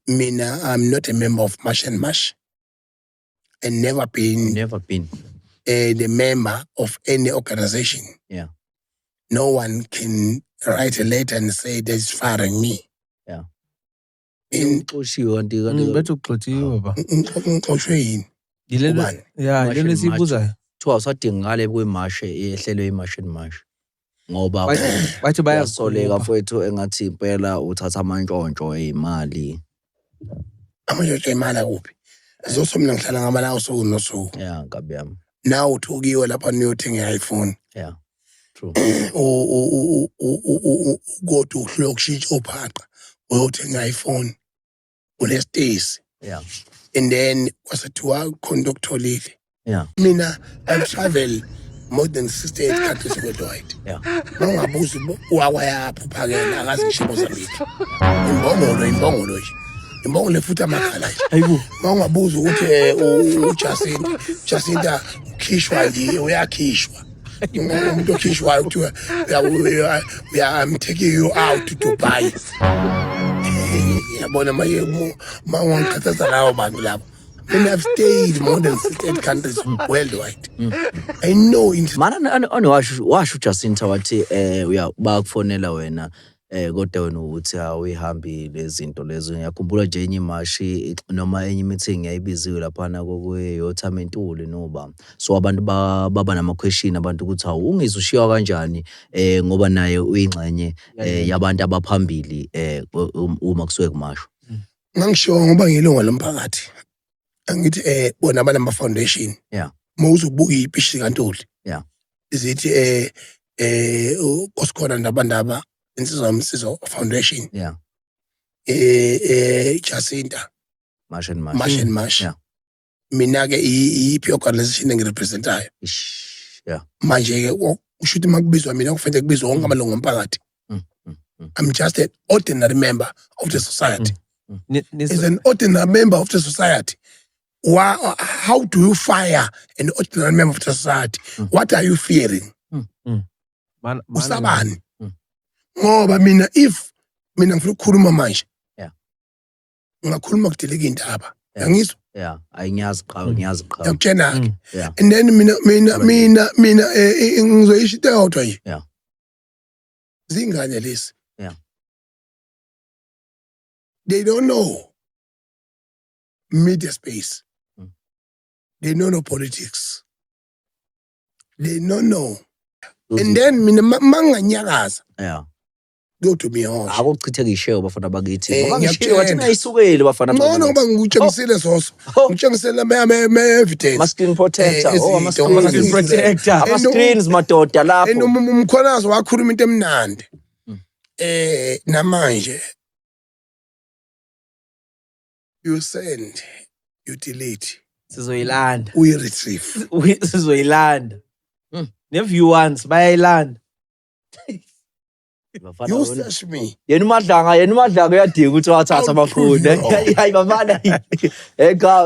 Mina, I'm not a member of Marsh and Marsh, and never been the member of any organization. Yeah. No one can write a letter and say that's firing me. Yeah. Better uxotshiwe ba. Ngixoshwe yini? Ubani? Yeah, yilento esiyibuzayo. Kuthiwa usadingakala kwimashe ehlelwe iMarsh and Marsh. Ngoba bathi bayasoleka mfowethu engathi impela uthatha amantshontsho ezimali. Amantshontsho ezimali akuphi? Azosomna ngihlala ngamala usuku nosuku. Yeah, Nkabi yami. Now uthukiwe lapha niyothenga iPhone. Yeah. True. Go to ukushintsha uphaqa uyothenga iPhone unestays. Yeah. And then wasathiwa conductolile. Yeah. Mina I've traveled more than 68 countries worldwide. Yeah. Mangabuza wakwayapho phakela akazi ngisho Mozambique. Imbongolo nje. Imbongolo futhi amakhala nje. Hayibo. Mangabuza ukuthi Jacinta khishwa nje uyakhishwa. Umuntu okhishwayo kuthiwa I'm taking you out to Dubai. Yabona mangikhathaza lawo bantu labo. And I've stayed more than 68 countries worldwide. I know mana washo Jacinta wathi bakufonela wena kodwa wena uthi awuyihambile izinto lezo. Ngiyakhumbula nje enye imashi noma enye meeting yayibiziwe lapha na kokuyoThamentuli noba. So abantu baba nama question abantu ukuthi ungizushiya kanjani ngoba naye uyingxenye yabantu abaphambili uma kusuke kumasho. Ngangisho ngoba ngilunga lomphakathi. Angithi bona abanama foundation. Yeah. Mawuzubuka ipishi kaNtuli. Yeah. Izithi kosikhona ndabandaba Insizwa Foundation. Yeah. Jacinta. Marsh and Marsh. Yeah. Mina ke iphi organization engirepresentayo. Yeah. Manje ke ushuthi makubizwa mina kufanele kubizwe wonke amalungu omphakathi. I'm just an ordinary member of the society. As an ordinary member of the society, how do you fire an ordinary member of the society? What are you fearing? Usabani? Ngoba mina ngifuna ukukhuluma manje. Yeah. Ngakhuluma kudeleka indaba. Yangizwa? Yeah, ngiyazi qha. Yakutshena ke. And then mina ngizoyisho into eyodwa nje. Yeah. Zingane lesi. Yeah. They don't know media space. They don't know politics. They don't know. And then mina manganyakaza. Yeah. Go to me on. Akuchitheka isheyo bafana bakithi. Ngoba ngishiyo wathi ayisukeli bafana bakithi. No, ngoba ngikutshengisile soso. Ngikutshengisele evidence. Ama-screen protector. Ama-screen protector. Ama-screens madoda lapho. And umkhonazo wakhuluma into emnandi. Namanje you send, you delete. Sizoyilanda. We retrieve. Sizoyilanda. Ne-viewers bayayilanda. You search me. Yena umadlanga uyadinga ukuthi wathatha amafoni. Hayi bafana.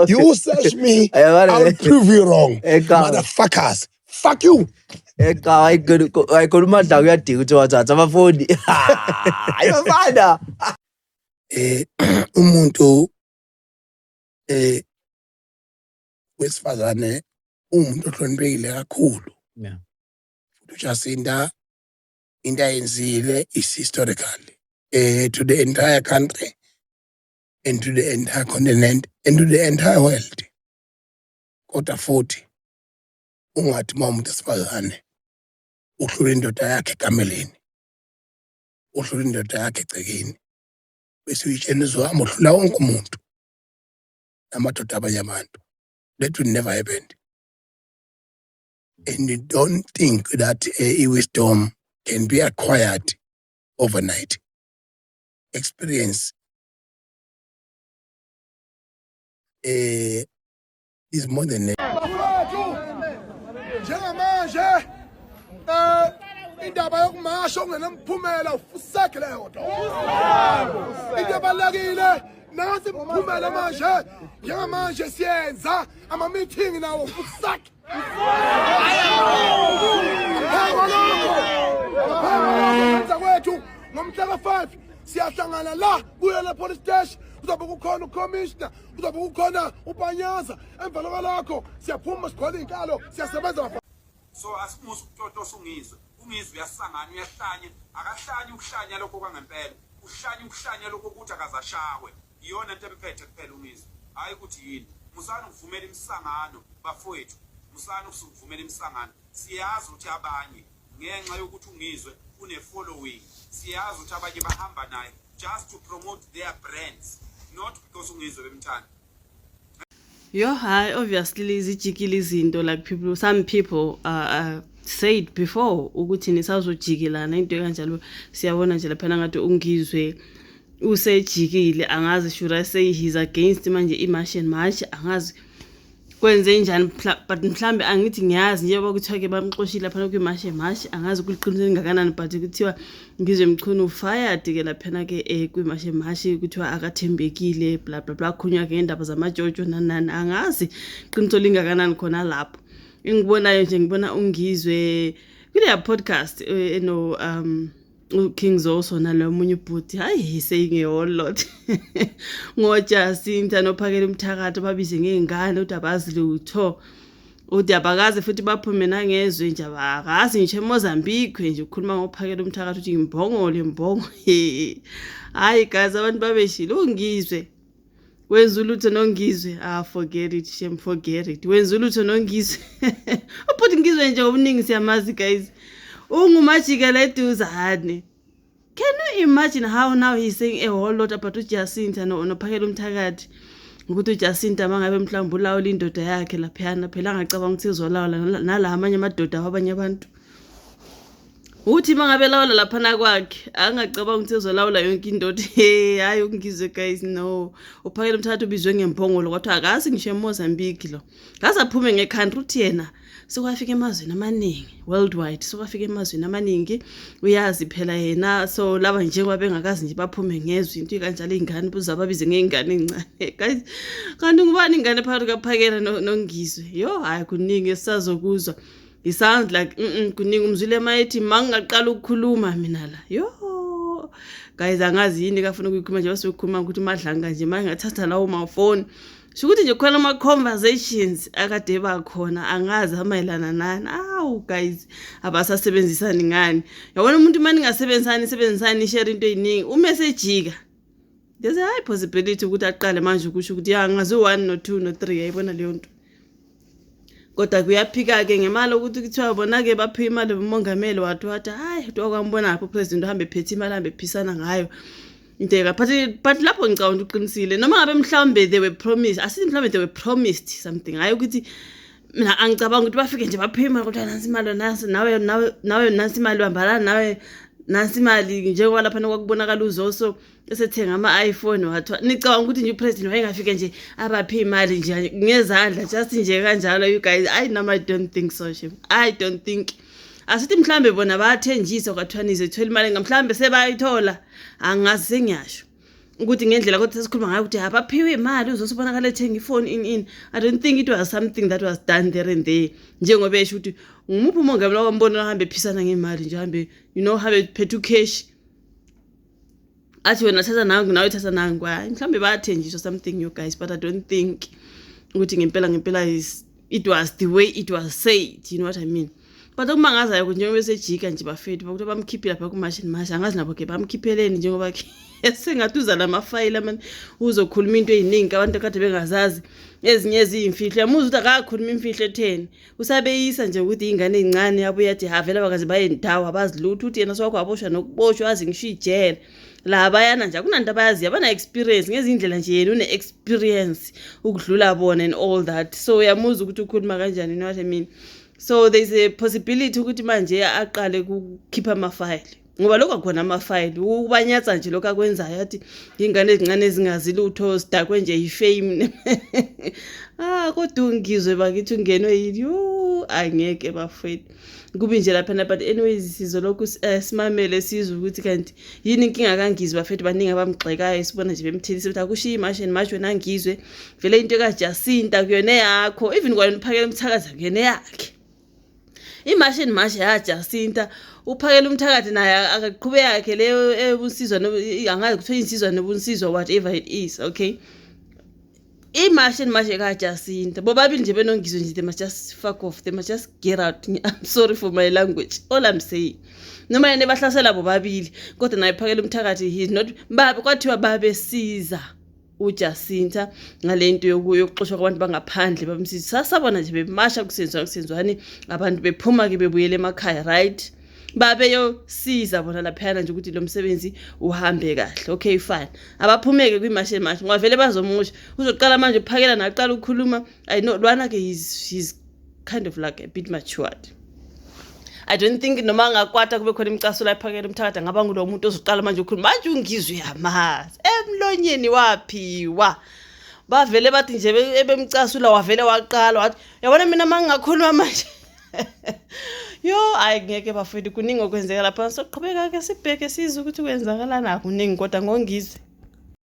You search me. I'll prove you wrong. Motherfuckers. Fuck you. Ayikho umadlanga uyadinga ukuthi wathatha amafoni. Hayi bafana. Umuntu wesifazane umuntu ohloniphekile kakhulu. Yeah. Jacinta into ayenzile is historical to the entire country and to the entire continent and to the entire world. Kodwa futhi ungathi umuntu esifazane uhlula indoda yakhe kameleni. Uhlula indoda yakhe egcekeni. Bese uyitshenizwa amohlula wonke umuntu. Amadoda abanye abantu. That will never happen. And you don't think that wisdom can be acquired overnight. Experience is more than indaba yokumasha ongenamphumela ufusake leyo nto. Into ebalulekile nasi imphumela manje njengamanje siyenza ama-meeting nawo ufusake. Kwethu ngomhla ka-5 siyahlangana la kuya la police station kuzobe kukhona ucommissioner kuzobe kukhona uBanyaza emva lokho siyaphuma sikhole inkalo siyasebenza. So asimusa ukutotosa ungizwe uyasangana uyahlanya akahlanya ukuhlanya lokho kwangempela ukuhlanya lokho ukuthi akazashawe iyona into emphethe kuphela ungizwe hayi ukuthi yini musana ukuvumela imsangano bafowethu musana ukuvumela imsangano siyazi ukuthi abanye ngenxa yokuthi ungizwe une following siyazi ukuthi abanye bahamba naye just to promote their brands not because ungizwe bemthanda. Yo, hi, obviously zijikile izinto like some people said before ukuthi nisazojikelana into kanjalo siyabona nje lapha ngathi ungizwe usejikile angazi should I say he's against manje imarch and march angazi kwenze njani but mhlambe angithi ngiyazi nje bakuthiwa ke bamxoshile lapha kwimarch and march angazi kuliqinisile ngakanani but kuthiwa ngizwe mchunu ufired ke lapha ke kwimarch and march kuthiwa akathembekile bla bla bla khunywa ke indaba zamajojo nanani angazi qiniso lingakanani khona lapho engibonayo nje ngibona ungizwe kule podcast King Zoso nalomunye ubhuti hayi he saying a whole lot ngoJacinta nophakela umthakathi babize ngezingane uthi abazi lutho uthi abakaze futhi baphume nangezwe nje abakazi nje eMozambique nje ukhuluma ngophakela umthakathi uthi imbongo hayi guys abantu babeshile ungizwe wenza ulutho nongizwe forget it wenza ulutho nongizwe ubhuti ngizwe nje obuningi siyamazi guys ungumajikela eduzane. Can you imagine how now he's saying a whole lot about uJacinta nophakela umthakathi ukuthi uJacinta mangabe mhlawumbe ulawula indoda yakhe laphana phela angacabanga ukuthi izolawula nala amanye amadoda wabanye abantu uthi mangabe lawula laphana kwakhe angacabanga ukuthi izolawula yonke indoda hayi ungizwe guys no uphakela umthakathi ubizwe ngempongolo kodwa akasi ngisho eMozambique lo ngaze aphume ngecountry uthi yena sokwafika emazweni amaningi worldwide sokwafika emazweni amaningi uyazi phela yena so laba nje kwabengakazi nje baphume ngezwe into kanjalo izingane buzababize ngezingane ezincane guys kanti ngubani ingane phakathi kaphakela nongizwe yo hayi kuningi esazokuzwa it sounds like kuningi umzwile mayithi mangaqala ukukhuluma mina la yo guys angazi yini kafuna ukuyikhuluma nje basukhuluma ukuthi madlanga nje mangathatha lawo mafoni Shukuthi nje khona ama conversations akade bakhona angazi amayelana nani guys abasasebenzisani ngani yabona umuntu manje ngasebenzisani share into eyiningi umessage there's a high possibility ukuthi aqale manje ukusho ukuthi angazi 1 no 2 no 3 yayibona leyo nto kodwa kuyaphika ke ngemali ukuthi kuthiwa bona ke baphe imali umongameli wathi hayi kwambona lapho president uhambe phethe imali hambe phisana ngayo Inteka but lapho ngicabanga uqinisile noma ngabe mhlawumbe they were promised asithi mhlawumbe they were promised something hayi ukuthi mina angicabanga ukuthi bafike nje baphima kodwa nansi imali nawe nansi imali bambala nawe nansi imali njengoba lapha nokubonakala uZoso esethenga ama iPhone wathi nicabanga ukuthi nje upresident wayengafike nje abaphe imali nje ngezandla just nje kanjalo you guys I don't think so I don't think asithi mhlambe bona bayathenjisa kwathwanize ethola imali ngamhlambe sebayithola angazi sengiyasho ukuthi ngendlela kodwa sesikhuluma ngayo ukuthi abaphiwe imali uzosibonakala ethenga ifone in I don't think it was something that was done there and there njengoba esho ukuthi ngumuphi umongameli wambona hambe phisana ngemali nje hambe hambe phethu cash athi wena thatha nangu nawe thatha nangu mhlambe bayathenjiswa something you guys but I don't think ukuthi ngempela it was the way it was said you know what I mean. But ukumangazayo njengoba besejika nje bafethu bakuthi bamkhiphile lapha kumashini manje angazi nabo ke bamkhipheleni njengoba sengaduza lamafayile manje uzokhuluma into eziningi abantu kade bengazazi ezinye ezimfihlo yamuza ukuthi akakhuluma imfihlo etheni usabeyisa nje ukuthi ingane ezincane yabuya yathi havela bakaze baye ndawo abazilutho uthi yena swakho waboshwa nokuboshwa azi ngisho ijele la bayana nje akunanto abayazi abana experience ngezindlela nje yena une experience ukudlula bona and all that so yamuza ukuthi ukhuluma kanjani you know what I mean. So there's a possibility ukuthi manje aqale ukukhipha amafile ngoba lokho khona amafile ubanyatsa nje lokho akwenzayo athi ingane ezincane ezingazi lutho sidakwe nje ifame kodwa ungizwe bakithi ungenwe yini angeke bafethu kubi nje lapha but anyways sizolokhu simamele sizwe ukuthi kanti yini inkinga kangizwe bafethu baningi abamgxekayo sibona nje bemthilisa ukuthi akushiya imarch and march wena ngizwe vele into kaJacinta kuyona yakho even kwaniphakela umthakaza kuyona yakhe imarch and march yaJacinta uphakela umthakathi naye akaqhube yakhe leyo ebunsizwa angazi kuthiwa insizwa nobunsizwa whatever it is, okay. Imashi kaJacinta bobabili nje benongizwe nje, they must just fuck off, they must just get out. I'm sorry for my language, all I'm saying. Noma yena bahlasela bobabili kodwa naye phakela umthakathi, he's not babe kwathiwa babesiza uJacinta ngalento yokuxoshwa kwabantu bangaphandle bamsiza. Sasabona nje bemasha kusenzwani abantu bephuma ke bebuyele emakhaya, right? Babe yosiza bona laphana nje ukuthi lo msebenzi uhambe kahle, okay fine. Abaphumeke kwimashi ngwavele bazomusha uzoqala manje uphakela naqala ukukhuluma. I know Lwana ke he's kind of like a bit matured. I don't think noma ngakwata kube khona imcaso la iphakela umthakathi ngaba ngulo muntu ozoqala manje ukhuluma manje ungizwe yamazi emlonyeni waphiwa. Bavele bathi nje ebemcasula wavele waqala wathi yabona mina mangingakhuluma manje yo ayingeke bafethu kuningi okwenzeka lapha. Soqhubeka ke sibheke sizwe ukuthi kwenzakalana kuningi kodwa ngongizwe.